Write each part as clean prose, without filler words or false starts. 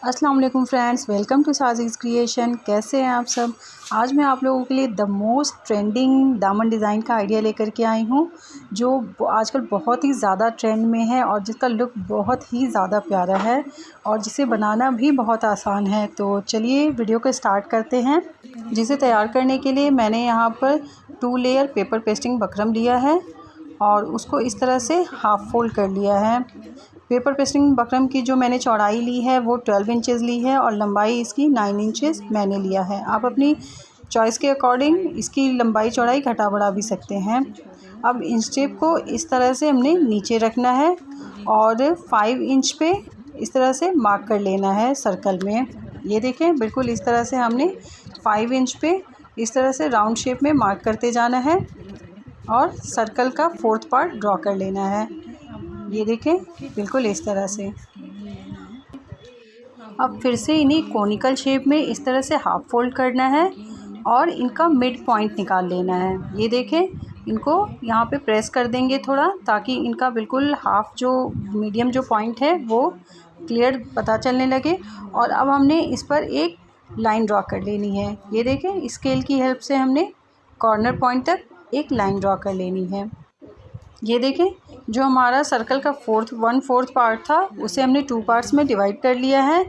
अस्सलाम वालेकुम friends, welcome to साजिश क्रिएशन। कैसे हैं आप सब। आज मैं आप लोगों के लिए द मोस्ट ट्रेंडिंग दामन डिज़ाइन का आइडिया लेकर के आई हूँ, जो आजकल बहुत ही ज़्यादा ट्रेंड में है और जिसका लुक बहुत ही ज़्यादा प्यारा है और जिसे बनाना भी बहुत आसान है। तो चलिए वीडियो को स्टार्ट करते हैं। जिसे तैयार करने के लिए मैंने यहाँ पर 2 लेयर पेपर पेस्टिंग बकरम लिया है और उसको इस तरह से हाफ़ फोल्ड कर लिया है। पेपर पेस्टिंग बकरम की जो मैंने चौड़ाई ली है वो 12 इंचेस ली है और लंबाई इसकी 9 इंचेस मैंने लिया है। आप अपनी चॉइस के अकॉर्डिंग इसकी लंबाई चौड़ाई घटा बढ़ा भी सकते हैं। अब इंच टेप को इस तरह से हमने नीचे रखना है और 5 इंच पे इस तरह से मार्क कर लेना है सर्कल में। ये देखें, बिल्कुल इस तरह से हमने 5 इंच पे इस तरह से राउंड शेप में मार्क करते जाना है और सर्कल का 4th पार्ट ड्रॉ कर लेना है। ये देखें, बिल्कुल इस तरह से। अब फिर से इन्हें कोनिकल शेप में इस तरह से हाफ फोल्ड करना है और इनका मिड पॉइंट निकाल लेना है। ये देखें, इनको यहाँ पे प्रेस कर देंगे थोड़ा, ताकि इनका बिल्कुल हाफ जो मीडियम जो पॉइंट है वो क्लियर पता चलने लगे। और अब हमने इस पर एक लाइन ड्रॉ कर लेनी है। ये देखें, स्केल की हेल्प से हमने कॉर्नर पॉइंट तक एक लाइन ड्रॉ कर लेनी है। ये देखें, जो हमारा सर्कल का 1/4 पार्ट था उसे हमने 2 पार्ट्स में डिवाइड कर लिया है।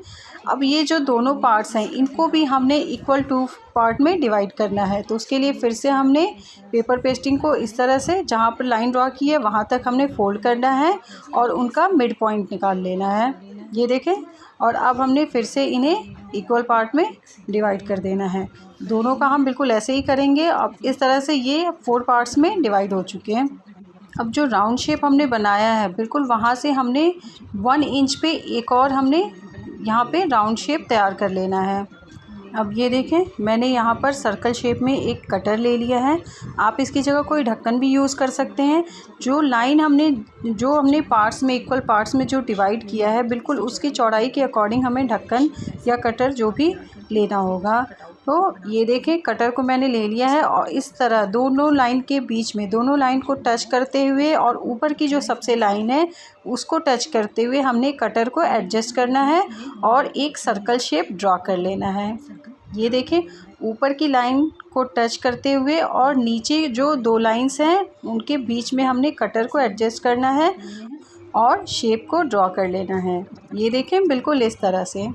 अब ये जो दोनों पार्ट्स हैं इनको भी हमने इक्वल 2 पार्ट में डिवाइड करना है। तो उसके लिए फिर से हमने पेपर पेस्टिंग को इस तरह से जहाँ पर लाइन ड्रॉ की है वहाँ तक हमने फोल्ड करना है और उनका मिड पॉइंट निकाल लेना है। ये देखें, और अब हमने फिर से इन्हें इक्वल पार्ट में डिवाइड कर देना है। दोनों का हम बिल्कुल ऐसे ही करेंगे। अब इस तरह से ये 4 पार्ट्स में डिवाइड हो चुके हैं। अब जो राउंड शेप हमने बनाया है बिल्कुल वहाँ से हमने 1 इंच पे एक और हमने यहाँ पे राउंड शेप तैयार कर लेना है। अब ये देखें, मैंने यहाँ पर सर्कल शेप में एक कटर ले लिया है। आप इसकी जगह कोई ढक्कन भी यूज़ कर सकते हैं। जो लाइन हमने पार्ट्स में इक्वल पार्ट्स में जो डिवाइड किया है बिल्कुल उसकी चौड़ाई के अकॉर्डिंग हमें ढक्कन या कटर जो भी लेना होगा। तो ये देखें, कटर को मैंने ले लिया है और इस तरह दोनों लाइन के बीच में दोनों लाइन को टच करते हुए और ऊपर की जो सबसे लाइन है उसको टच करते हुए हमने कटर को एडजस्ट करना है और एक सर्कल शेप ड्रॉ कर लेना है। ये देखें, ऊपर की लाइन को टच करते हुए और नीचे जो 2 लाइंस हैं उनके बीच में हमने कटर को एडजस्ट करना है और शेप को ड्रॉ कर लेना है। ये देखें, बिल्कुल इस तरह से।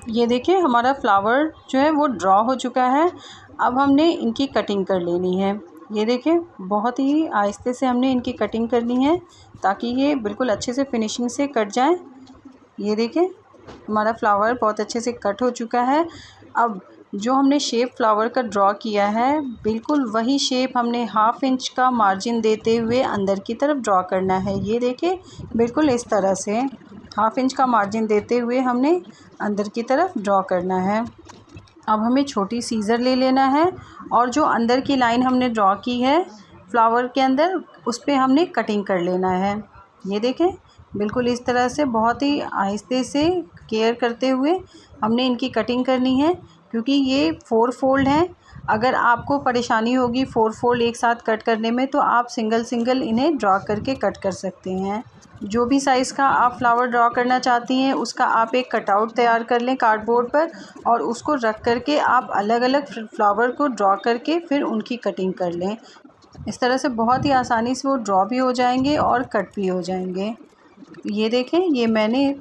ये देखिए, हमारा फ्लावर जो है वो ड्रॉ हो चुका है। अब हमने इनकी कटिंग कर लेनी है। ये देखें, बहुत ही आहिस्ते से हमने इनकी कटिंग करनी है ताकि ये बिल्कुल अच्छे से फिनिशिंग से कट जाए। ये देखें, हमारा फ्लावर बहुत अच्छे से कट हो चुका है। अब जो हमने शेप फ्लावर का ड्रॉ किया है बिल्कुल वही शेप हमने 1/2 इंच का मार्जिन देते हुए अंदर की तरफ ड्रॉ करना है। ये देखें, बिल्कुल इस तरह से 1/2 इंच का मार्जिन देते हुए हमने अंदर की तरफ ड्रॉ करना है। अब हमें छोटी सीज़र ले लेना है और जो अंदर की लाइन हमने ड्रॉ की है फ्लावर के अंदर उस पे हमने कटिंग कर लेना है। ये देखें, बिल्कुल इस तरह से बहुत ही आहिस्ते से केयर करते हुए हमने इनकी कटिंग करनी है, क्योंकि ये 4 फोल्ड हैं। अगर आपको परेशानी होगी 4 फोल्ड एक साथ कट करने में तो आप सिंगल सिंगल इन्हें ड्रॉ करके कट कर सकते हैं। जो भी साइज़ का आप फ्लावर ड्रॉ करना चाहती हैं उसका आप एक कटआउट तैयार कर लें कार्डबोर्ड पर और उसको रख करके आप अलग अलग फ्लावर को ड्रॉ करके फिर उनकी कटिंग कर लें। इस तरह से बहुत ही आसानी से वो ड्रॉ भी हो जाएंगे और कट भी हो जाएंगे। ये देखें, ये मैंने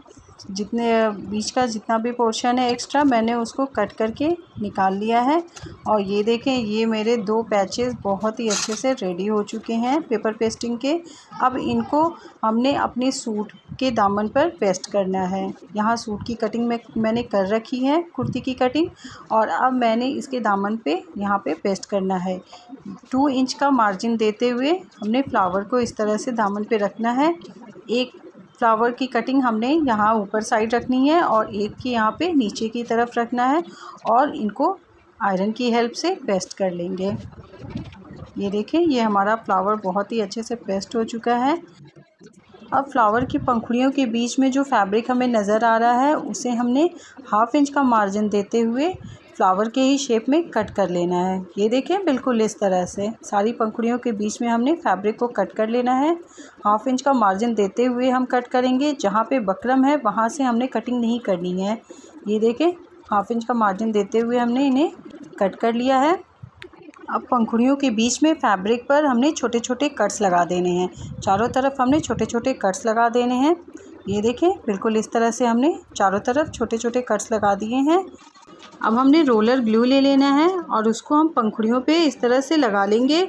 जितने बीच का जितना भी पोर्शन है एक्स्ट्रा मैंने उसको कट करके निकाल लिया है। और ये देखें, ये मेरे 2 पैचेस बहुत ही अच्छे से रेडी हो चुके हैं पेपर पेस्टिंग के। अब इनको हमने अपने सूट के दामन पर पेस्ट करना है। यहाँ सूट की कटिंग मैंने कर रखी है, कुर्ती की कटिंग, और अब मैंने इसके दामन पे यहाँ पे पेस्ट करना है। 2 इंच का मार्जिन देते हुए हमने फ्लावर को इस तरह से दामन पे रखना है। एक फ्लावर की कटिंग हमने यहाँ ऊपर साइड रखनी है और एक की यहाँ पे नीचे की तरफ रखना है और इनको आयरन की हेल्प से पेस्ट कर लेंगे। ये देखें, ये हमारा फ्लावर बहुत ही अच्छे से पेस्ट हो चुका है। अब फ्लावर की पंखुड़ियों के बीच में जो फैब्रिक हमें नज़र आ रहा है उसे हमने 1/2 इंच का मार्जिन देते हुए फ्लावर के ही शेप में कट कर लेना है। ये देखें बिल्कुल इस तरह से सारी पंखुड़ियों के बीच में हमने फैब्रिक को कट कर लेना है। 1/2 इंच का मार्जिन देते हुए हम कट करेंगे। जहाँ पे बकरम है वहाँ से हमने कटिंग नहीं करनी है। ये देखें 1/2 इंच का मार्जिन देते हुए हमने इन्हें कट कर लिया है। अब पंखुड़ियों के बीच में फैब्रिक पर हमने छोटे छोटे कट्स लगा देने हैं। चारों तरफ हमने छोटे छोटे कट्स लगा देने हैं। ये देखें बिल्कुल इस तरह से हमने चारों तरफ छोटे छोटे कट्स लगा दिए हैं। अब हमने रोलर ग्लू ले लेना है और उसको हम पंखुड़ियों पे इस तरह से लगा लेंगे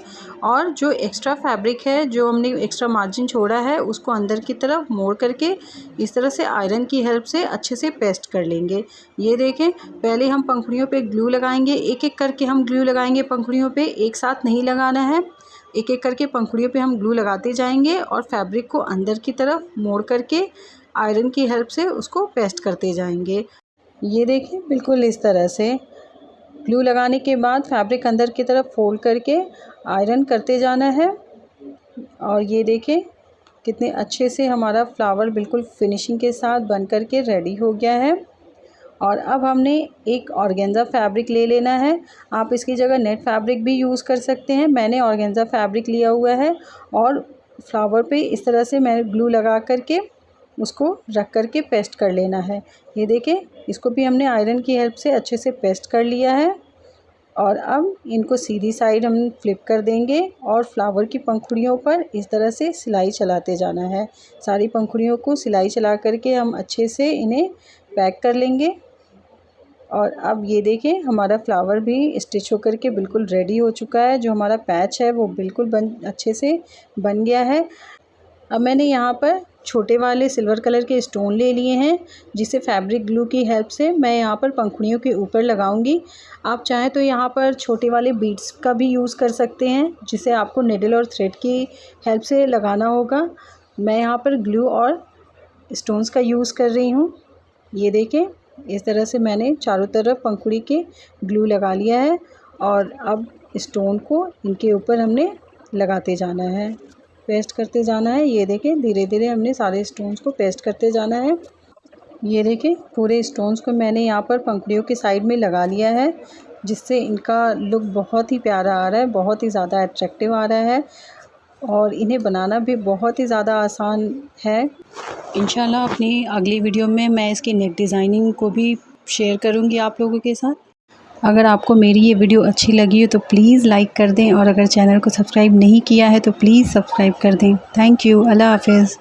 और जो एक्स्ट्रा फैब्रिक है, जो हमने एक्स्ट्रा मार्जिन छोड़ा है, उसको अंदर की तरफ मोड़ करके इस तरह से आयरन की हेल्प से अच्छे से पेस्ट कर लेंगे। ये देखें पहले हम पंखुड़ियों पे ग्लू लगाएंगे, एक एक करके हम ग्लू लगाएंगे पंखुड़ियों पे, एक साथ नहीं लगाना है। एक एक करके पंखुड़ियों पे हम ग्लू लगाते जाएंगे और फैब्रिक को अंदर की तरफ मोड़ करके आयरन की हेल्प से उसको पेस्ट करते जाएंगे। ये देखें बिल्कुल इस तरह से ग्लू लगाने के बाद फैब्रिक अंदर की तरफ फोल्ड करके आयरन करते जाना है। और ये देखें कितने अच्छे से हमारा फ्लावर बिल्कुल फिनिशिंग के साथ बन करके रेडी हो गया है। और अब हमने एक ऑर्गेन्जा फैब्रिक ले लेना है। आप इसकी जगह नेट फैब्रिक भी यूज़ कर सकते हैं। मैंने ऑर्गेन्जा फैब्रिक लिया हुआ है और फ्लावर पे इस तरह से मैंने ग्लू लगा करके उसको रख करके पेस्ट कर लेना है। ये देखें इसको भी हमने आयरन की हेल्प से अच्छे से पेस्ट कर लिया है। और अब इनको सीधी साइड हम फ्लिप कर देंगे और फ्लावर की पंखुड़ियों पर इस तरह से सिलाई चलाते जाना है। सारी पंखुड़ियों को सिलाई चला करके हम अच्छे से इन्हें पैक कर लेंगे। और अब ये देखें हमारा फ्लावर भी स्टिच होकर के बिल्कुल रेडी हो चुका है। जो हमारा पैच है वो बिल्कुल अच्छे से बन गया है। अब मैंने यहाँ पर छोटे वाले सिल्वर कलर के स्टोन ले लिए हैं, जिसे फैब्रिक ग्लू की हेल्प से मैं यहाँ पर पंखुड़ियों के ऊपर लगाऊंगी। आप चाहें तो यहाँ पर छोटे वाले बीड्स का भी यूज़ कर सकते हैं, जिसे आपको निडल और थ्रेड की हेल्प से लगाना होगा। मैं यहाँ पर ग्लू और स्टोन्स का यूज़ कर रही हूँ। ये देखें इस तरह से मैंने चारों तरफ पंखुड़ी के ग्लू लगा लिया है और अब स्टोन को इनके ऊपर हमने लगाते जाना है, पेस्ट करते जाना है। ये देखें धीरे धीरे हमने सारे स्टोन्स को पेस्ट करते जाना है। ये देखें पूरे स्टोन्स को मैंने यहाँ पर पंखुड़ियों के साइड में लगा लिया है, जिससे इनका लुक बहुत ही प्यारा आ रहा है, बहुत ही ज़्यादा अट्रैक्टिव आ रहा है और इन्हें बनाना भी बहुत ही ज़्यादा आसान है। इंशाल्लाह अपनी अगली वीडियो में मैं इसकी नेक डिज़ाइनिंग को भी शेयर करूँगी आप लोगों के साथ। अगर आपको मेरी ये वीडियो अच्छी लगी हो तो प्लीज़ लाइक कर दें और अगर चैनल को सब्सक्राइब नहीं किया है तो प्लीज़ सब्सक्राइब कर दें। Thank you. अल्लाह हाफ़िज़।